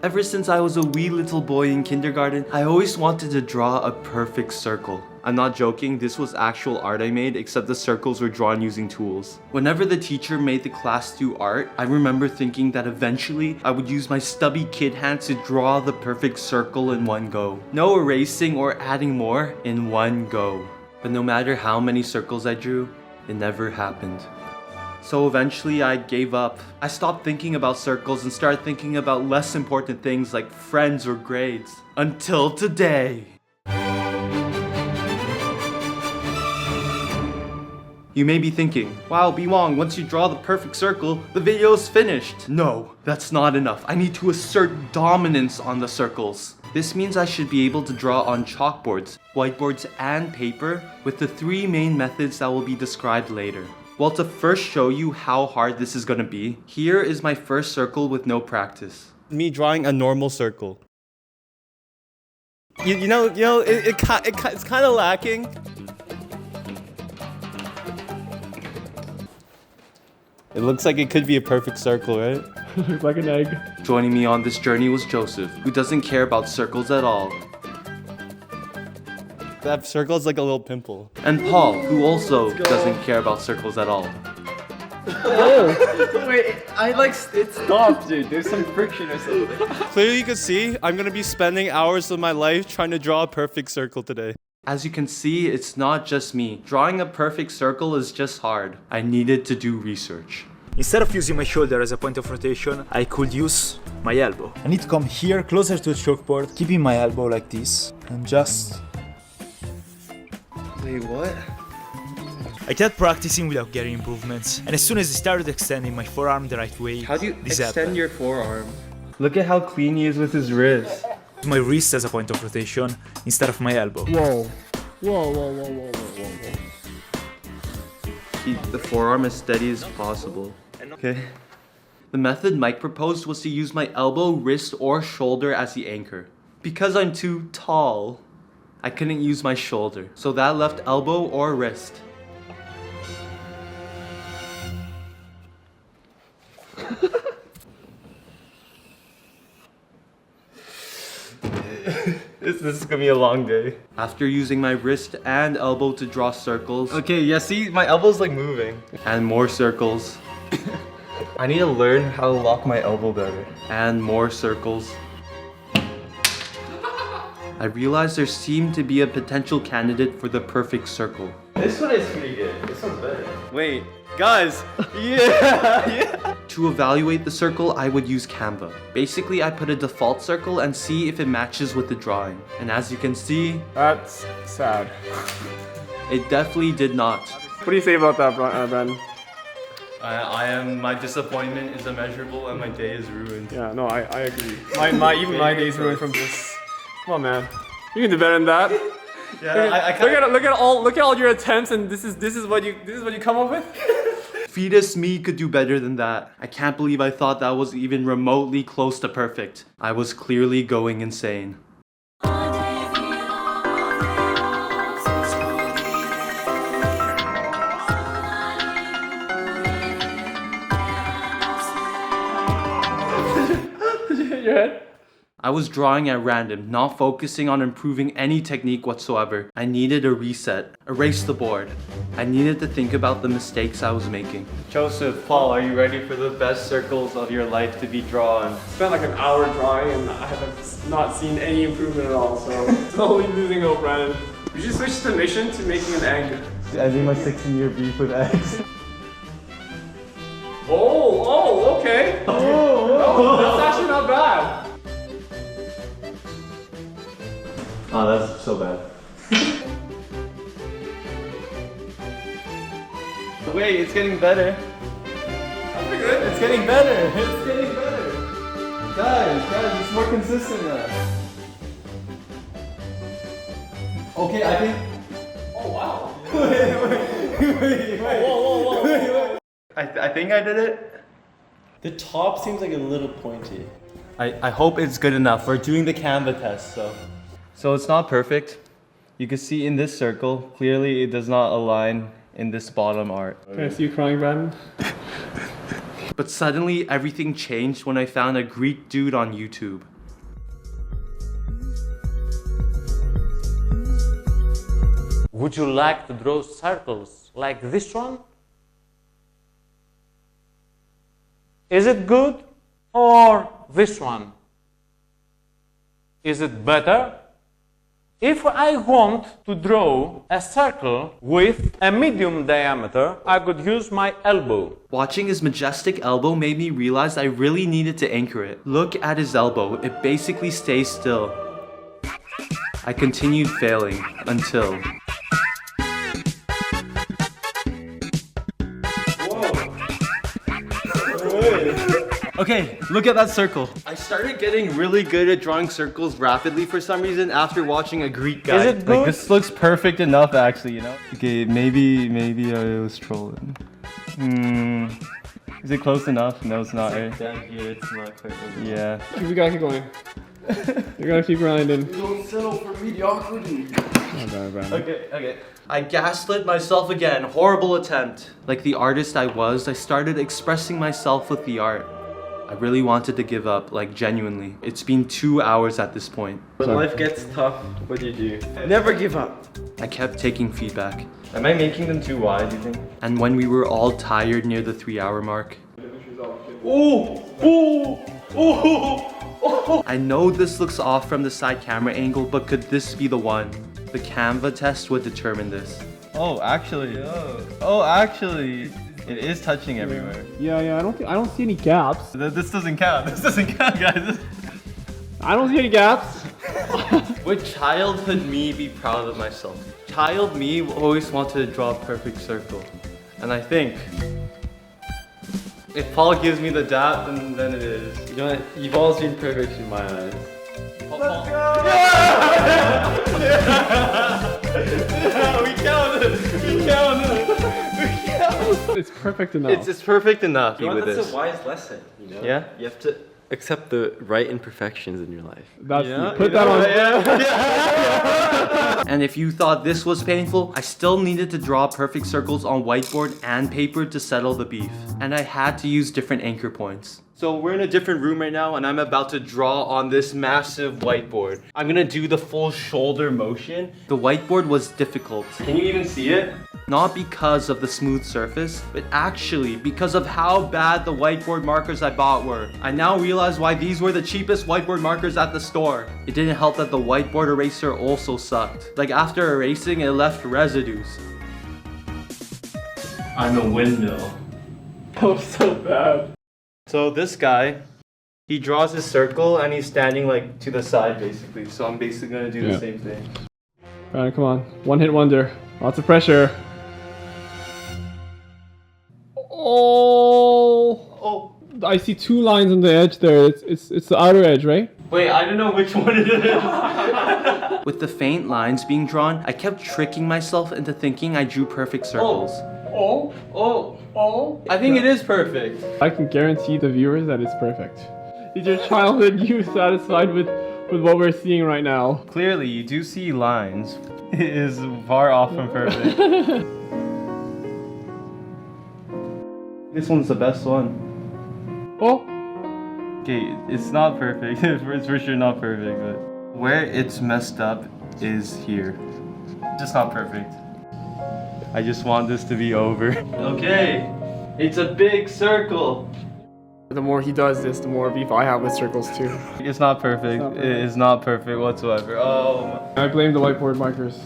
Ever since I was a wee little boy in kindergarten, I always wanted to draw a perfect circle. I'm not joking, this was actual art I made, except the circles were drawn using tools. Whenever the teacher made the class do art, I remember thinking that eventually I would use my stubby kid hand to draw the perfect circle in one go. No erasing or adding more, in one go. But no matter how many circles I drew, it never happened. So eventually I gave up. I stopped thinking about circles and started thinking about less important things like friends or grades. Until today. You may be thinking, wow, Biwong, once you draw the perfect circle, the video is finished. No, that's not enough. I need to assert dominance on the circles. This means I should be able to draw on chalkboards, whiteboards, and paper with the 3 main methods that will be described later. Well, to first show you how hard this is gonna be, here is my first circle with no practice. Me drawing a normal circle. You know, it's kind of lacking. It looks like it could be a perfect circle, right? Looks like an egg. Joining me on this journey was Joseph, who doesn't care about circles at all. That circle is like a little pimple. And Paul, who also doesn't care about circles at all. Oh! Wait, it stopped, dude. There's some friction or something. Clearly you can see, I'm gonna be spending hours of my life trying to draw a perfect circle today. As you can see, it's not just me. Drawing a perfect circle is just hard. I needed to do research. Instead of using my shoulder as a point of rotation, I could use my elbow. I need to come here closer to the chalkboard, keeping my elbow like this, and just... Wait, what? I kept practicing without getting improvements, and as soon as I started extending my forearm the right way, How do you this extend happened. your forearm? Look at how clean he is with his wrist. My wrist as a point of rotation instead of my elbow. Whoa. Whoa, whoa, whoa, whoa, whoa, whoa. Keep the forearm as steady as possible. Okay. The method Mike proposed was to use my elbow, wrist, or shoulder as the anchor. Because I'm too tall, I couldn't use my shoulder, so that left elbow or wrist. This is gonna be a long day. After using my wrist and elbow to draw circles. Okay, yeah, see, my elbow's like moving. And more circles. I need to learn how to lock my elbow better. And more circles. I realized there seemed to be a potential candidate for the perfect circle. This one is pretty good. This one's better. Wait, guys. Yeah. To evaluate the circle, I would use Canva. Basically, I put a default circle and see if it matches with the drawing. And as you can see, That's sad. it definitely did not. What do you say about that, Ben? My disappointment is immeasurable and my day is ruined. Yeah, no, I agree. Even my day's ruined from this. Come on, man. You can do better than that. Yeah, Look at all your attempts, and this is what you come up with. Fetus me could do better than that. I can't believe I thought that was even remotely close to perfect. I was clearly going insane. Your head? I was drawing at random, not focusing on improving any technique whatsoever. I needed a reset, erase the board. I needed to think about the mistakes I was making. Joseph, Paul, are you ready for the best circles of your life to be drawn? Spent like an hour drawing, and I have not seen any improvement at all. So totally losing hope, Brandon. We should switch the mission to making an egg. Ending my 16-year beef with eggs. Oh, okay. Oh, that's actually not bad. Oh, that's so bad. Wait, it's getting better. That's pretty good. It's getting better. It's getting better. Guys, it's more consistent now. Okay, I think. Oh wow. Wait. Whoa. I think I did it. The top seems like a little pointy. I hope it's good enough. We're doing the Canva test, so it's not perfect. You can see in this circle, clearly it does not align in this bottom art. Can I see you crying, Brandon? But suddenly everything changed when I found a Greek dude on YouTube. Would you like to draw circles like this one? Is it good? Or this one? Is it better? If I want to draw a circle with a medium diameter, I could use my elbow. Watching his majestic elbow made me realize I really needed to anchor it. Look at his elbow, it basically stays still. I continued failing until... Okay, look at that circle. I started getting really good at drawing circles rapidly for some reason after watching a Greek guy. Is it good? Like, this looks perfect enough actually, you know? Okay, maybe I was trolling. Is it close enough? No, it's not, right? Down here, it's not quite over. Yeah. We gotta keep going. You gotta keep grinding. Don't settle for mediocrity. Okay. Okay. I gaslit myself again. Horrible attempt. Like the artist I was, I started expressing myself with the art. I really wanted to give up, like genuinely. It's been 2 hours at this point. When life gets tough, what do you do? Never give up. I kept taking feedback. Am I making them too wide, do you think? And when we were all tired near the 3-hour mark, I know this looks off from the side camera angle, but could this be the one? The Canva test would determine this. Oh, actually. Oh, actually. It is touching everywhere. Yeah. I don't see any gaps. This doesn't count. This doesn't count, guys. I don't see any gaps. Would childhood me be proud of myself? Child me always wanted to draw a perfect circle. And I think if Paul gives me the dap, then it is. You know what? You've always been perfect in my eyes. Let's go! Yeah, we counted! We counted! It's perfect enough. It's perfect enough You know with what? That's this. a wise lesson, you know? Yeah? You have to accept the right imperfections in your life. That's Yeah, put you that know, on. And if you thought this was painful, I still needed to draw perfect circles on whiteboard and paper to settle the beef. And I had to use different anchor points. So we're in a different room right now and I'm about to draw on this massive whiteboard. I'm gonna do the full shoulder motion. The whiteboard was difficult. Can you even see it? Not because of the smooth surface, but actually because of how bad the whiteboard markers I bought were. I now realize why these were the cheapest whiteboard markers at the store. It didn't help that the whiteboard eraser also sucked. Like after erasing, it left residues. I'm a windmill. That was so bad. So this guy, he draws his circle and he's standing like to the side basically. So I'm basically gonna do the same thing. Brandon, come on. One hit wonder. Lots of pressure. Oh, I see 2 lines on the edge there. It's the outer edge, right? Wait, I don't know which one it is. With the faint lines being drawn, I kept tricking myself into thinking I drew perfect circles. Oh. I think it is perfect. I can guarantee the viewers that it's perfect. Is your childhood you satisfied with what we're seeing right now? Clearly, you do see lines. It is far off from perfect. This one's the best one. Oh. Okay, it's not perfect. It's for sure not perfect, but where it's messed up is here. Just not perfect. I just want this to be over. Okay, it's a big circle. The more he does this, the more beef I have with circles too. It's not perfect. It is not perfect whatsoever. Oh. I blame the whiteboard markers.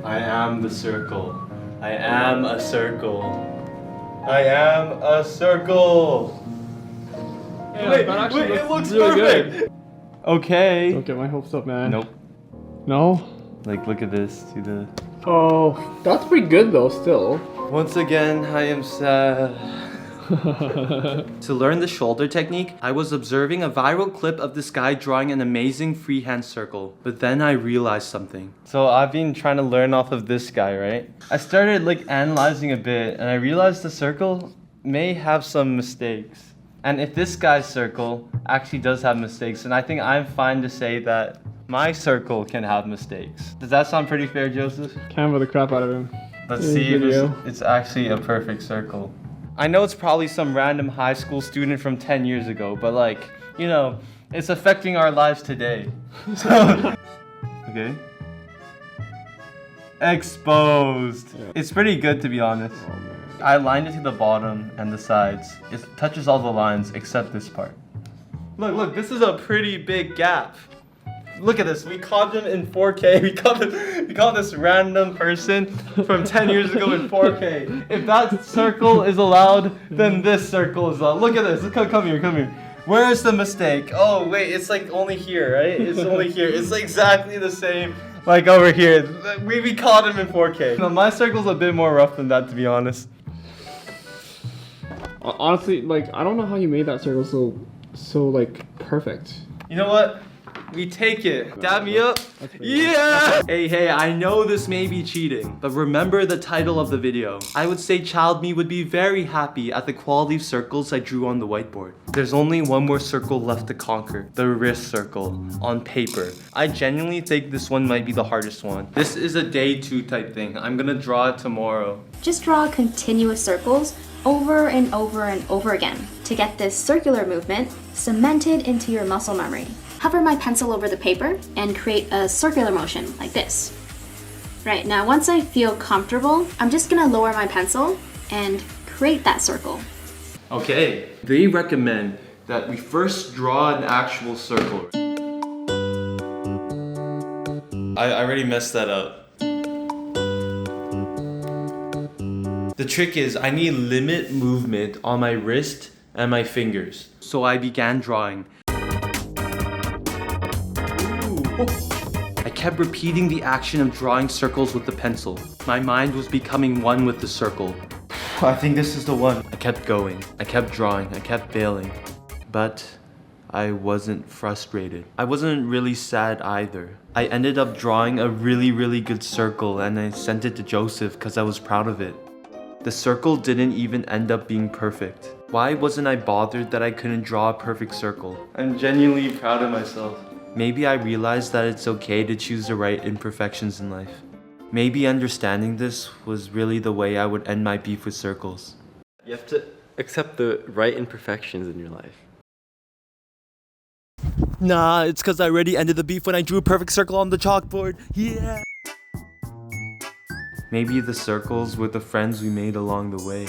I am the circle. I am a circle. I am a circle. Wait, it looks really perfect. good. Okay. Don't get my hopes up, man. Nope. No? Like, look at this. See the. Oh, that's pretty good though, still. Once again, I am sad. To learn the shoulder technique, I was observing a viral clip of this guy drawing an amazing freehand circle. But then I realized something. So I've been trying to learn off of this guy, right? I started like analyzing a bit and I realized the circle may have some mistakes. And if this guy's circle actually does have mistakes, then I think I'm fine to say that my circle can have mistakes. Does that sound pretty fair, Joseph? Canva the crap out of him. Let's In see if video. it's actually a perfect circle. I know it's probably some random high school student from 10 years ago, but like, you know, it's affecting our lives today. So, okay. Exposed. Yeah. It's pretty good to be honest. Oh, man. I lined it to the bottom and the sides. It touches all the lines except this part. Look, this is a pretty big gap. Look at this, we caught him in 4K. We caught this random person from 10 years ago in 4K. If that circle is allowed, then this circle is allowed. Look at this, come here. Where is the mistake? Oh wait, it's like only here, right? It's only here. It's exactly the same like over here. We caught him in 4K. No, my circle's a bit more rough than that, to be honest. Honestly, like, I don't know how you made that circle so like perfect. You know what? We take it. Dab me up. Yeah! Hey, I know this may be cheating, but remember the title of the video. I would say child me would be very happy at the quality of circles I drew on the whiteboard. There's only one more circle left to conquer. The wrist circle on paper. I genuinely think this one might be the hardest one. This is a day 2 type thing. I'm gonna draw it tomorrow. Just draw continuous circles over and over and over again to get this circular movement cemented into your muscle memory. Hover my pencil over the paper and create a circular motion like this. Right, now once I feel comfortable, I'm just gonna lower my pencil and create that circle. Okay, they recommend that we first draw an actual circle. I already messed that up. The trick is I need limit movement on my wrist and my fingers. So I began drawing. I kept repeating the action of drawing circles with the pencil. My mind was becoming one with the circle. I think this is the one. I kept going, I kept drawing, I kept failing. But I wasn't frustrated. I wasn't really sad either. I ended up drawing a really good circle and I sent it to Joseph because I was proud of it. The circle didn't even end up being perfect. Why wasn't I bothered that I couldn't draw a perfect circle? I'm genuinely proud of myself. Maybe I realized that it's okay to choose the right imperfections in life. Maybe understanding this was really the way I would end my beef with circles. You have to accept the right imperfections in your life. Nah, it's cause I already ended the beef when I drew a perfect circle on the chalkboard. Yeah! Maybe the circles were the friends we made along the way.